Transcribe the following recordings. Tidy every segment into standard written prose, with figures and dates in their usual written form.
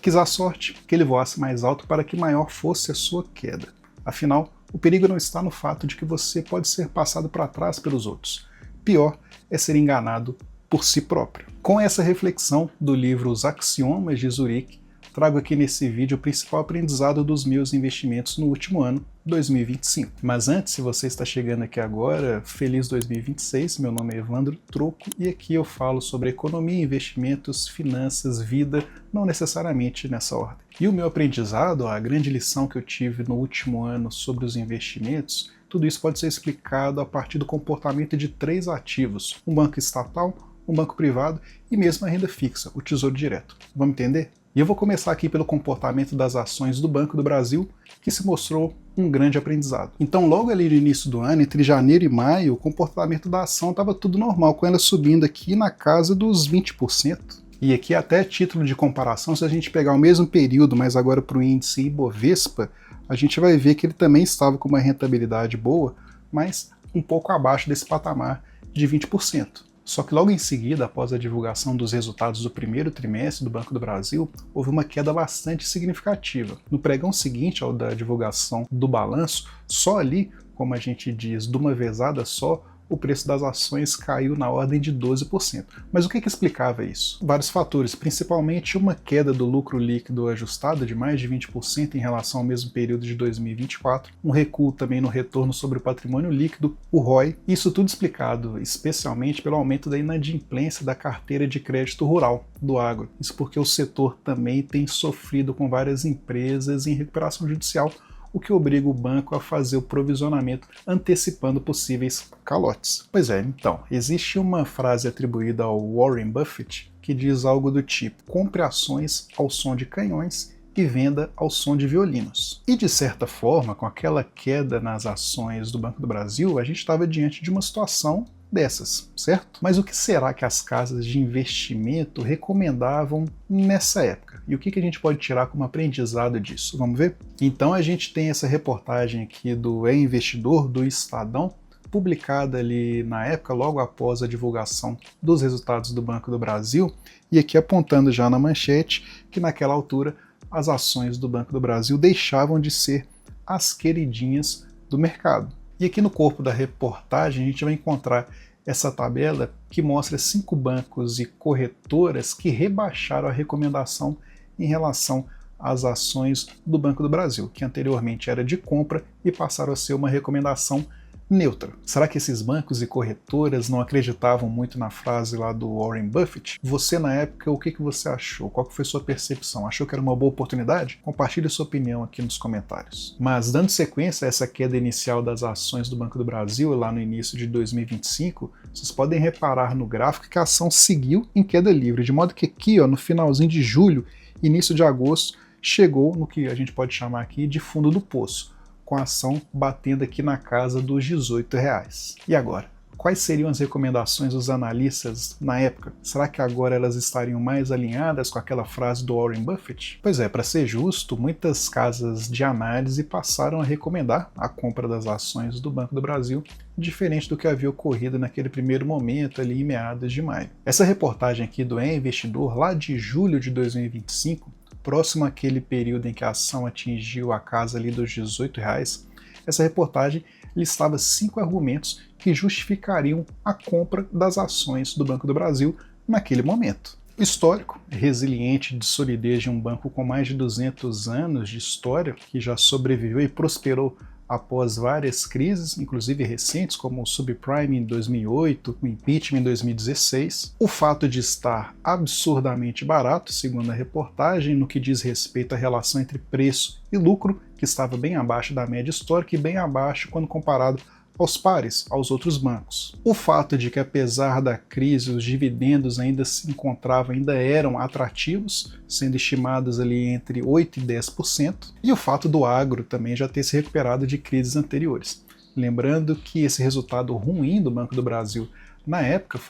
Quis a sorte que ele voasse mais alto para que maior fosse a sua queda. Afinal, o perigo não está no fato de que você pode ser passado para trás pelos outros. Pior é ser enganado por si próprio. Com essa reflexão do livro Os Axiomas de Zurique, trago aqui nesse vídeo o principal aprendizado dos meus investimentos no último ano, 2025. Mas antes, se você está chegando aqui agora, feliz 2026, meu nome é Evandro Troco e aqui eu falo sobre economia, investimentos, finanças, vida, não necessariamente nessa ordem. E o meu aprendizado, a grande lição que eu tive no último ano sobre os investimentos, tudo isso pode ser explicado a partir do comportamento de 3 ativos, um banco estatal, um banco privado e mesmo a renda fixa, o Tesouro Direto. Vamos entender? E eu vou começar aqui pelo comportamento das ações do Banco do Brasil, que se mostrou um grande aprendizado. Então, logo ali no início do ano, entre janeiro e maio, o comportamento da ação estava tudo normal, com ela subindo aqui na casa dos 20%. E aqui até título de comparação, se a gente pegar o mesmo período, mas agora para o índice Ibovespa, a gente vai ver que ele também estava com uma rentabilidade boa, mas um pouco abaixo desse patamar de 20%. Só que logo em seguida, após a divulgação dos resultados do primeiro trimestre do Banco do Brasil, houve uma queda bastante significativa. No pregão seguinte ao da divulgação do balanço, só ali, como a gente diz, de uma vezada só, o preço das ações caiu na ordem de 12%. Mas o que explicava isso? Vários fatores, principalmente uma queda do lucro líquido ajustado de mais de 20% em relação ao mesmo período de 2024, um recuo também no retorno sobre o patrimônio líquido, o ROI, isso tudo explicado especialmente pelo aumento da inadimplência da carteira de crédito rural do agro. Isso porque o setor também tem sofrido com várias empresas em recuperação judicial, o que obriga o banco a fazer o provisionamento antecipando possíveis calotes. Pois é, então, existe uma frase atribuída ao Warren Buffett que diz algo do tipo: compre ações ao som de canhões e venda ao som de violinos. E de certa forma, com aquela queda nas ações do Banco do Brasil, a gente estava diante de uma situação dessas, certo? Mas o que será que as casas de investimento recomendavam nessa época? E o que a gente pode tirar como aprendizado disso? Vamos ver? Então a gente tem essa reportagem aqui do E-Investidor, do Estadão, publicada ali na época, logo após a divulgação dos resultados do Banco do Brasil, e aqui apontando já na manchete que naquela altura as ações do Banco do Brasil deixavam de ser as queridinhas do mercado. E aqui no corpo da reportagem a gente vai encontrar essa tabela que mostra 5 bancos e corretoras que rebaixaram a recomendação em relação às ações do Banco do Brasil, que anteriormente era de compra e passaram a ser uma recomendação neutra. Será que esses bancos e corretoras não acreditavam muito na frase lá do Warren Buffett? Você, na época, o que você achou? Qual foi sua percepção? Achou que era uma boa oportunidade? Compartilhe sua opinião aqui nos comentários. Mas, dando sequência a essa queda inicial das ações do Banco do Brasil, lá no início de 2025, vocês podem reparar no gráfico que a ação seguiu em queda livre, de modo que aqui, ó, no finalzinho de julho, início de agosto, chegou no que a gente pode chamar aqui de fundo do poço, com a ação batendo aqui na casa dos R$18. E agora? Quais seriam as recomendações dos analistas na época? Será que agora elas estariam mais alinhadas com aquela frase do Warren Buffett? Pois é, para ser justo, muitas casas de análise passaram a recomendar a compra das ações do Banco do Brasil, diferente do que havia ocorrido naquele primeiro momento ali em meados de maio. Essa reportagem aqui do E-Investidor, lá de julho de 2025, próximo àquele período em que a ação atingiu a casa ali dos R$18, essa reportagem listava 5 argumentos que justificariam a compra das ações do Banco do Brasil naquele momento. Histórico, resiliente de solidez de um banco com mais de 200 anos de história, que já sobreviveu e prosperou após várias crises, inclusive recentes, como o subprime em 2008, o impeachment em 2016. O fato de estar absurdamente barato, segundo a reportagem, no que diz respeito à relação entre preço e lucro, que estava bem abaixo da média histórica e bem abaixo quando comparado aos pares, aos outros bancos. O fato de que, apesar da crise, os dividendos ainda se encontravam, ainda eram atrativos, sendo estimados ali entre 8% e 10%, e o fato do agro também já ter se recuperado de crises anteriores. Lembrando que esse resultado ruim do Banco do Brasil na época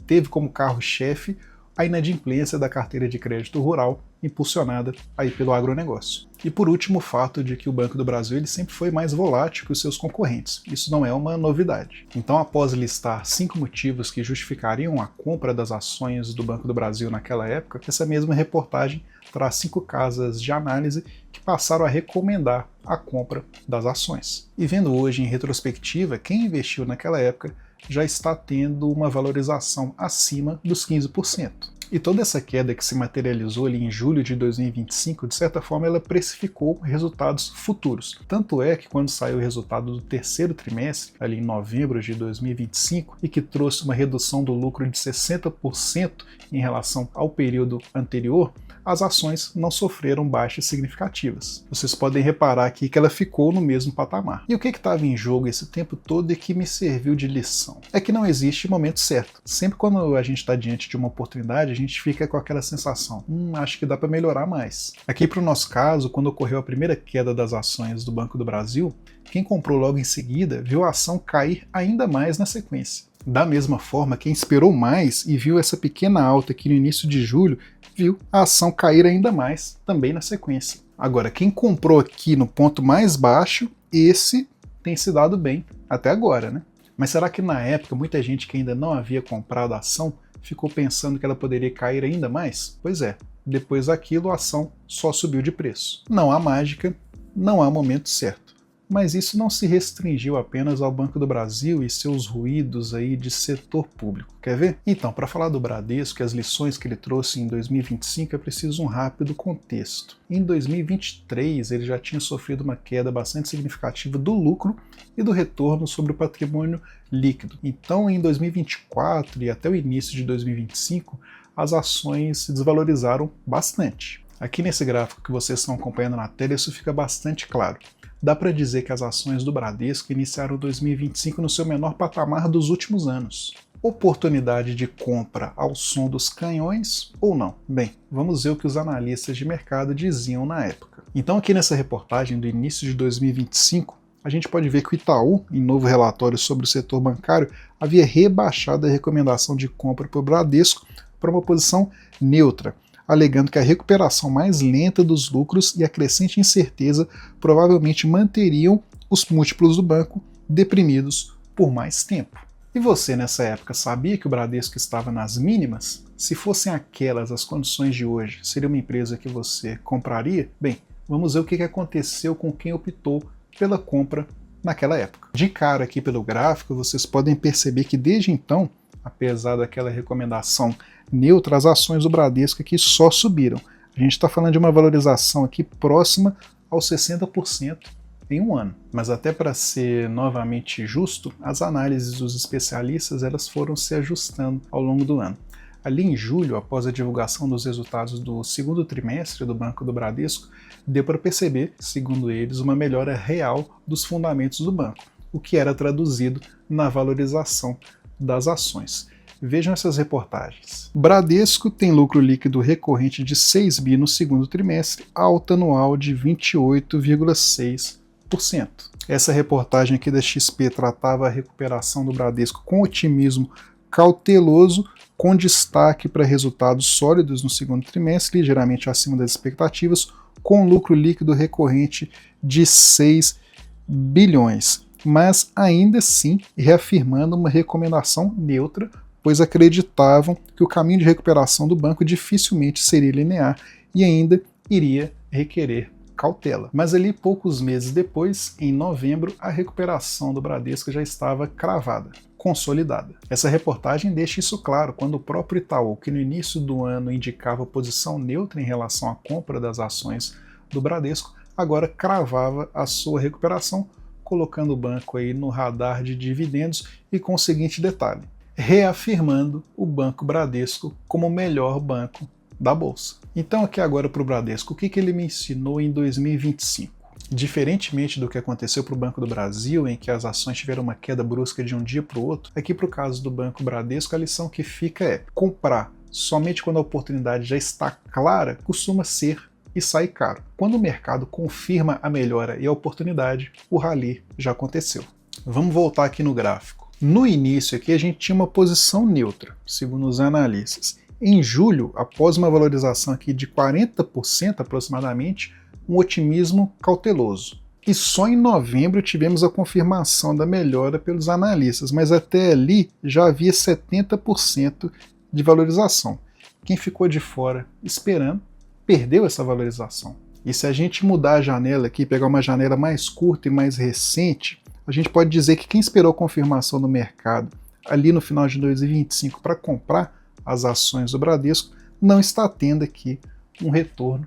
teve como carro-chefe a inadimplência da carteira de crédito rural impulsionada aí pelo agronegócio. E por último, o fato de que o Banco do Brasil ele sempre foi mais volátil que os seus concorrentes. Isso não é uma novidade. Então, após listar 5 motivos que justificariam a compra das ações do Banco do Brasil naquela época, essa mesma reportagem traz 5 casas de análise que passaram a recomendar a compra das ações. E vendo hoje em retrospectiva, quem investiu naquela época já está tendo uma valorização acima dos 15%. E toda essa queda que se materializou ali em julho de 2025, de certa forma, ela precificou resultados futuros. Tanto é que quando saiu o resultado do terceiro trimestre, ali em novembro de 2025, e que trouxe uma redução do lucro de 60% em relação ao período anterior, as ações não sofreram baixas significativas. Vocês podem reparar aqui que ela ficou no mesmo patamar. E o que estava em jogo esse tempo todo e que me serviu de lição? É que não existe momento certo. Sempre quando a gente está diante de uma oportunidade, a gente fica com aquela sensação, acho que dá para melhorar mais. Aqui para o nosso caso, quando ocorreu a primeira queda das ações do Banco do Brasil, quem comprou logo em seguida viu a ação cair ainda mais na sequência. Da mesma forma, quem esperou mais e viu essa pequena alta aqui no início de julho, viu a ação cair ainda mais também na sequência. Agora, quem comprou aqui no ponto mais baixo, esse tem se dado bem até agora, né? Mas será que na época muita gente que ainda não havia comprado a ação ficou pensando que ela poderia cair ainda mais? Pois é, depois daquilo a ação só subiu de preço. Não há mágica, não há momento certo. Mas isso não se restringiu apenas ao Banco do Brasil e seus ruídos aí de setor público. Quer ver? Então, para falar do Bradesco e as lições que ele trouxe em 2025, é preciso um rápido contexto. Em 2023, ele já tinha sofrido uma queda bastante significativa do lucro e do retorno sobre o patrimônio líquido. Então, em 2024 e até o início de 2025, as ações se desvalorizaram bastante. Aqui nesse gráfico que vocês estão acompanhando na tela, isso fica bastante claro. Dá para dizer que as ações do Bradesco iniciaram 2025 no seu menor patamar dos últimos anos. Oportunidade de compra ao som dos canhões ou não? Bem, vamos ver o que os analistas de mercado diziam na época. Então aqui nessa reportagem do início de 2025, a gente pode ver que o Itaú, em novo relatório sobre o setor bancário, havia rebaixado a recomendação de compra para o Bradesco para uma posição neutra, alegando que a recuperação mais lenta dos lucros e a crescente incerteza provavelmente manteriam os múltiplos do banco deprimidos por mais tempo. E você, nessa época, sabia que o Bradesco estava nas mínimas? Se fossem aquelas as condições de hoje, seria uma empresa que você compraria? Bem, vamos ver o que aconteceu com quem optou pela compra naquela época. De cara aqui pelo gráfico, vocês podem perceber que desde então, apesar daquela recomendação neutra, as ações do Bradesco aqui só subiram. A gente está falando de uma valorização aqui próxima aos 60% em um ano. Mas até para ser novamente justo, as análises dos especialistas elas foram se ajustando ao longo do ano. Ali em julho, após a divulgação dos resultados do segundo trimestre do Banco do Bradesco, deu para perceber, segundo eles, uma melhora real dos fundamentos do banco, o que era traduzido na valorização das ações. Vejam essas reportagens. Bradesco tem lucro líquido recorrente de 6 bi no segundo trimestre, alta anual de 28,6%. Essa reportagem aqui da XP tratava a recuperação do Bradesco com otimismo cauteloso, com destaque para resultados sólidos no segundo trimestre, ligeiramente acima das expectativas, com lucro líquido recorrente de 6 bilhões, mas ainda assim reafirmando uma recomendação neutra, pois acreditavam que o caminho de recuperação do banco dificilmente seria linear e ainda iria requerer cautela. Mas ali poucos meses depois, em novembro, a recuperação do Bradesco já estava cravada, consolidada. Essa reportagem deixa isso claro quando o próprio Itaú, que no início do ano indicava posição neutra em relação à compra das ações do Bradesco, agora cravava a sua recuperação, colocando o banco aí no radar de dividendos e com o seguinte detalhe: reafirmando o Banco Bradesco como o melhor banco da Bolsa. Então aqui agora para o Bradesco, o que ele me ensinou em 2025? Diferentemente do que aconteceu para o Banco do Brasil, em que as ações tiveram uma queda brusca de um dia para o outro, aqui para o caso do Banco Bradesco, a lição que fica é: comprar somente quando a oportunidade já está clara costuma ser e sai caro. Quando o mercado confirma a melhora e a oportunidade, o rally já aconteceu. Vamos voltar aqui no gráfico. No início aqui a gente tinha uma posição neutra, segundo os analistas, em julho, após uma valorização aqui de 40% aproximadamente, um otimismo cauteloso. E só em novembro tivemos a confirmação da melhora pelos analistas, mas até ali já havia 70% de valorização. Quem ficou de fora esperando, perdeu essa valorização. E se a gente mudar a janela aqui, pegar uma janela mais curta e mais recente, a gente pode dizer que quem esperou confirmação no mercado ali no final de 2025 para comprar as ações do Bradesco, não está tendo aqui um retorno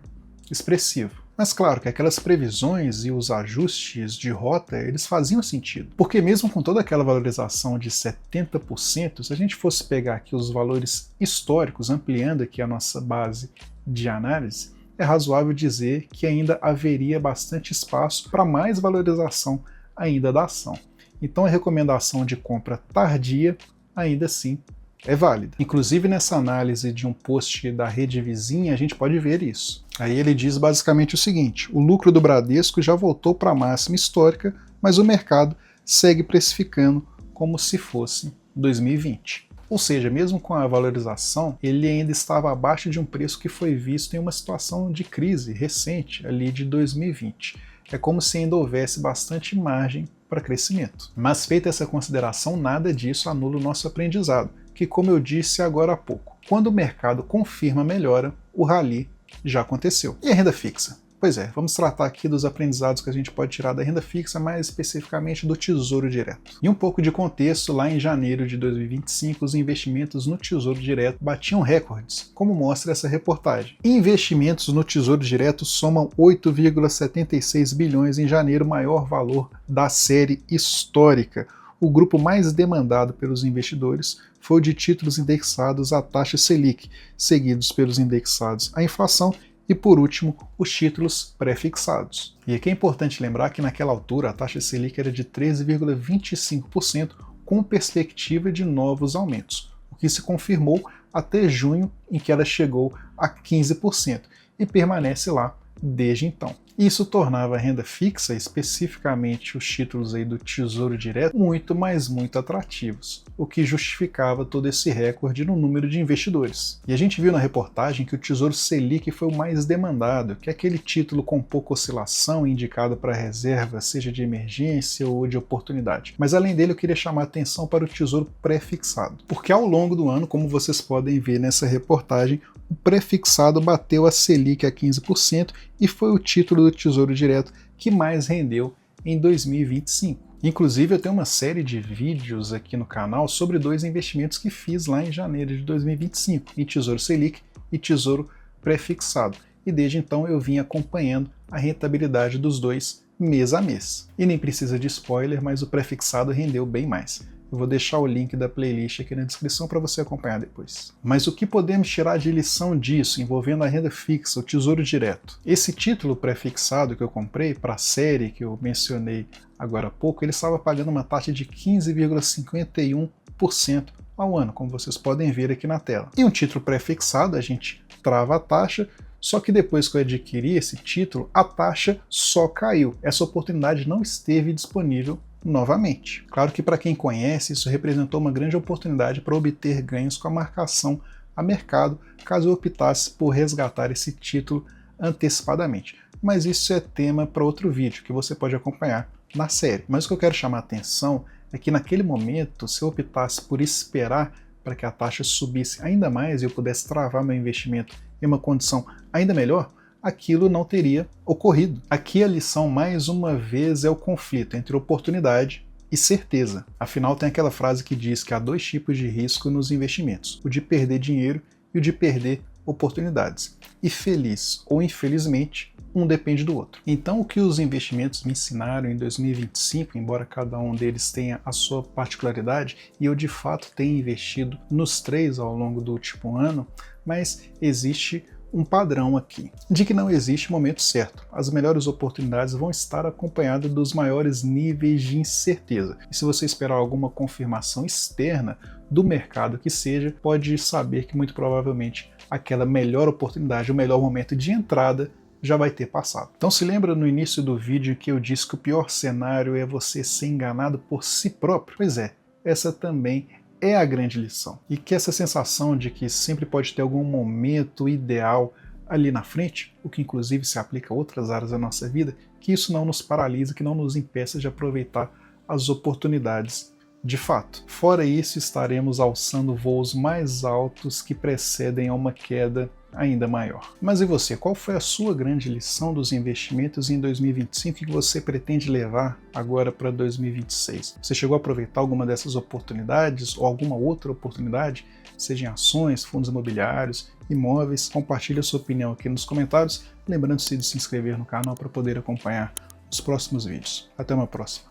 expressivo. Mas claro que aquelas previsões e os ajustes de rota, eles faziam sentido. Porque mesmo com toda aquela valorização de 70%, se a gente fosse pegar aqui os valores históricos, ampliando aqui a nossa base de análise, é razoável dizer que ainda haveria bastante espaço para mais valorização ainda da ação. Então a recomendação de compra tardia ainda assim é válida. Inclusive nessa análise de um post da Rede Vizinha, a gente pode ver isso. Aí ele diz basicamente o seguinte: o lucro do Bradesco já voltou para a máxima histórica, mas o mercado segue precificando como se fosse 2020. Ou seja, mesmo com a valorização, ele ainda estava abaixo de um preço que foi visto em uma situação de crise recente, ali de 2020. É como se ainda houvesse bastante margem para crescimento. Mas feita essa consideração, nada disso anula o nosso aprendizado, que, como eu disse agora há pouco, quando o mercado confirma a melhora, o rally já aconteceu. E a renda fixa? Pois é, vamos tratar aqui dos aprendizados que a gente pode tirar da renda fixa, mais especificamente do Tesouro Direto. E um pouco de contexto, lá em janeiro de 2025, os investimentos no Tesouro Direto batiam recordes, como mostra essa reportagem. Investimentos no Tesouro Direto somam 8,76 bilhões em janeiro, maior valor da série histórica. O grupo mais demandado pelos investidores foi o de títulos indexados à taxa Selic, seguidos pelos indexados à inflação e, por último, os títulos pré-fixados. E aqui é importante lembrar que naquela altura a taxa Selic era de 13,25%, com perspectiva de novos aumentos, o que se confirmou até junho, em que ela chegou a 15% e permanece lá desde então. Isso tornava a renda fixa, especificamente os títulos aí do Tesouro Direto, muito atrativos, o que justificava todo esse recorde no número de investidores. E a gente viu na reportagem que o Tesouro Selic foi o mais demandado, que é aquele título com pouca oscilação indicado para reserva, seja de emergência ou de oportunidade. Mas além dele, eu queria chamar a atenção para o Tesouro Pré-fixado, porque ao longo do ano, como vocês podem ver nessa reportagem, o pré-fixado bateu a Selic a 15% e foi o título do Tesouro Direto que mais rendeu em 2025. Inclusive eu tenho uma série de vídeos aqui no canal sobre dois investimentos que fiz lá em janeiro de 2025, em Tesouro Selic e Tesouro Pré-fixado. E desde então eu vim acompanhando a rentabilidade dos dois mês a mês. E nem precisa de spoiler, mas o pré-fixado rendeu bem mais. Eu vou deixar o link da playlist aqui na descrição para você acompanhar depois. Mas o que podemos tirar de lição disso, envolvendo a renda fixa, o Tesouro Direto? Esse título pré-fixado que eu comprei para a série que eu mencionei agora há pouco, ele estava pagando uma taxa de 15,51% ao ano, como vocês podem ver aqui na tela. E um título pré-fixado, a gente trava a taxa, só que depois que eu adquiri esse título, a taxa só caiu. Essa oportunidade não esteve disponível novamente. Claro que para quem conhece, isso representou uma grande oportunidade para obter ganhos com a marcação a mercado, caso eu optasse por resgatar esse título antecipadamente. Mas isso é tema para outro vídeo, que você pode acompanhar na série. Mas o que eu quero chamar a atenção é que naquele momento, se eu optasse por esperar para que a taxa subisse ainda mais e eu pudesse travar meu investimento em uma condição ainda melhor, aquilo não teria ocorrido. Aqui a lição, mais uma vez, é o conflito entre oportunidade e certeza. Afinal, tem aquela frase que diz que há dois tipos de risco nos investimentos, o de perder dinheiro e o de perder oportunidades. E feliz ou infelizmente, um depende do outro. Então, o que os investimentos me ensinaram em 2025, embora cada um deles tenha a sua particularidade, e eu de fato tenho investido nos três ao longo do último ano, mas existe um padrão aqui, de que não existe momento certo. As melhores oportunidades vão estar acompanhadas dos maiores níveis de incerteza. E se você esperar alguma confirmação externa do mercado que seja, pode saber que muito provavelmente aquela melhor oportunidade, o melhor momento de entrada já vai ter passado. Então se lembra no início do vídeo que eu disse que o pior cenário é você ser enganado por si próprio? Pois é, essa também é a grande lição. E que essa sensação de que sempre pode ter algum momento ideal ali na frente, o que inclusive se aplica a outras áreas da nossa vida, que isso não nos paralisa, que não nos impeça de aproveitar as oportunidades de fato. Fora isso, estaremos alçando voos mais altos que precedem a uma queda ainda maior. Mas e você? Qual foi a sua grande lição dos investimentos em 2025 que você pretende levar agora para 2026? Você chegou a aproveitar alguma dessas oportunidades ou alguma outra oportunidade, seja em ações, fundos imobiliários, imóveis? Compartilhe a sua opinião aqui nos comentários, lembrando-se de se inscrever no canal para poder acompanhar os próximos vídeos. Até uma próxima!